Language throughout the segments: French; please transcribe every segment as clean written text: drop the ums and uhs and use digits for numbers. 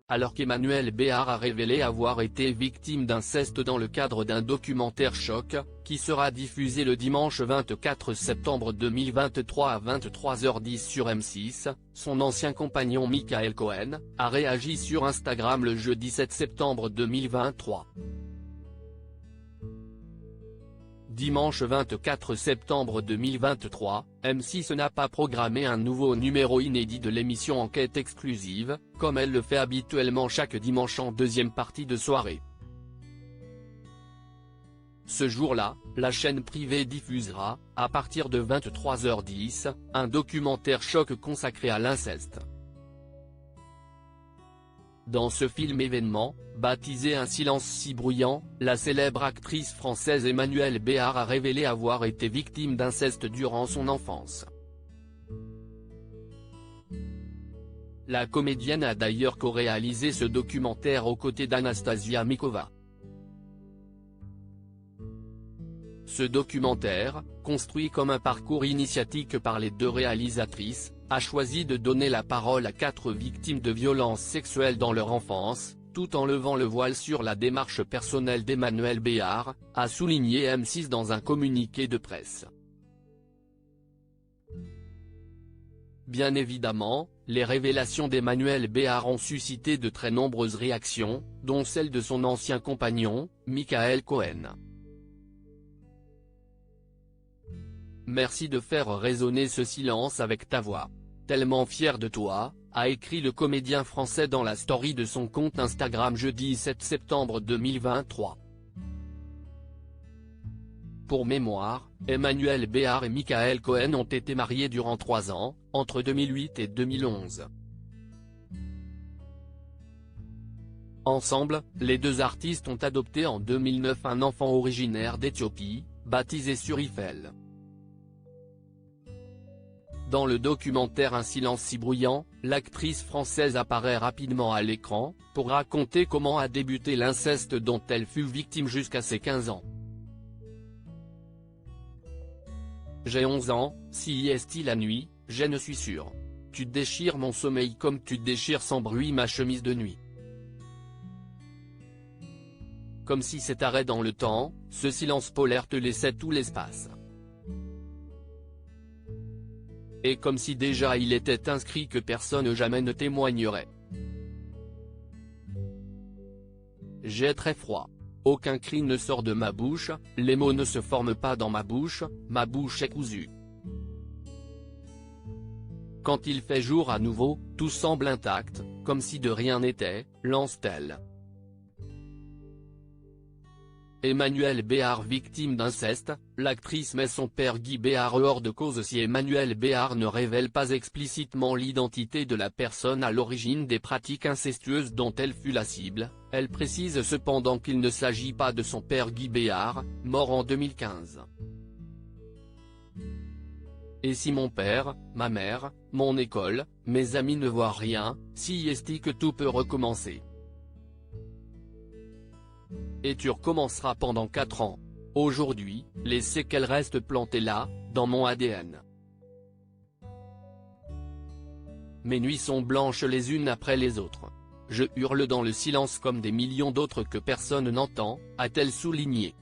alors qu'Emmanuel Béard a révélé avoir été victime d'inceste dans le cadre d'un documentaire choc, qui sera diffusé le dimanche 24 septembre 2023 à 23h10 sur M6, son ancien compagnon Michael Cohen, a réagi sur Instagram le jeudi 7 septembre 2023. Dimanche 24 septembre 2023, M6 n'a pas programmé un nouveau numéro inédit de l'émission Enquête exclusive, comme elle le fait habituellement chaque dimanche en deuxième partie de soirée. Ce jour-là, la chaîne privée diffusera, à partir de 23h10, un documentaire choc consacré à l'inceste. Dans ce film événement, baptisé Un silence si bruyant, la célèbre actrice française Emmanuelle Béard a révélé avoir été victime d'inceste durant son enfance. La comédienne a d'ailleurs co-réalisé ce documentaire aux côtés d'Anastasia Mikova. Ce documentaire, construit comme un parcours initiatique par les deux réalisatrices, a choisi de donner la parole à 4 victimes de violences sexuelles dans leur enfance, tout en levant le voile sur la démarche personnelle d'Emmanuelle Béard, a souligné M6 dans un communiqué de presse. Bien évidemment, les révélations d'Emmanuelle Béard ont suscité de très nombreuses réactions, dont celle de son ancien compagnon, Michael Cohen. Merci de faire résonner ce silence avec ta voix. Tellement fier de toi, a écrit le comédien français dans la story de son compte Instagram jeudi 7 septembre 2023. Pour mémoire, Emmanuelle Béard et Michael Cohen ont été mariés durant 3 ans, entre 2008 et 2011. Ensemble, les deux artistes ont adopté en 2009 un enfant originaire d'Éthiopie, baptisé Surifel. Dans le documentaire Un silence si bruyant, l'actrice française apparaît rapidement à l'écran, pour raconter comment a débuté l'inceste dont elle fut victime jusqu'à ses 15 ans. J'ai 11 ans, si est-il la nuit, je ne suis sûr. Tu déchires mon sommeil comme tu déchires sans bruit ma chemise de nuit. Comme si cet arrêt dans le temps, ce silence polaire te laissait tout l'espace. Et comme si déjà il était inscrit que personne jamais ne témoignerait. J'ai très froid. Aucun cri ne sort de ma bouche, les mots ne se forment pas dans ma bouche est cousue. Quand il fait jour à nouveau, tout semble intact, comme si de rien n'était, lance-t-elle. Emmanuelle Béard victime d'inceste, l'actrice met son père Guy Béard hors de cause si Emmanuelle Béard ne révèle pas explicitement l'identité de la personne à l'origine des pratiques incestueuses dont elle fut la cible, elle précise cependant qu'il ne s'agit pas de son père Guy Béard, mort en 2015. Et si mon père, ma mère, mon école, mes amis ne voient rien, si est-il que tout peut recommencer. Et tu recommenceras pendant 4 ans. Aujourd'hui, les séquelles restent plantées là, dans mon ADN. Mes nuits sont blanches les unes après les autres. Je hurle dans le silence comme des millions d'autres que personne n'entend, a-t-elle souligné.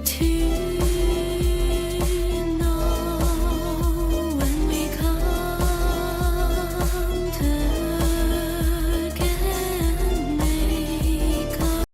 To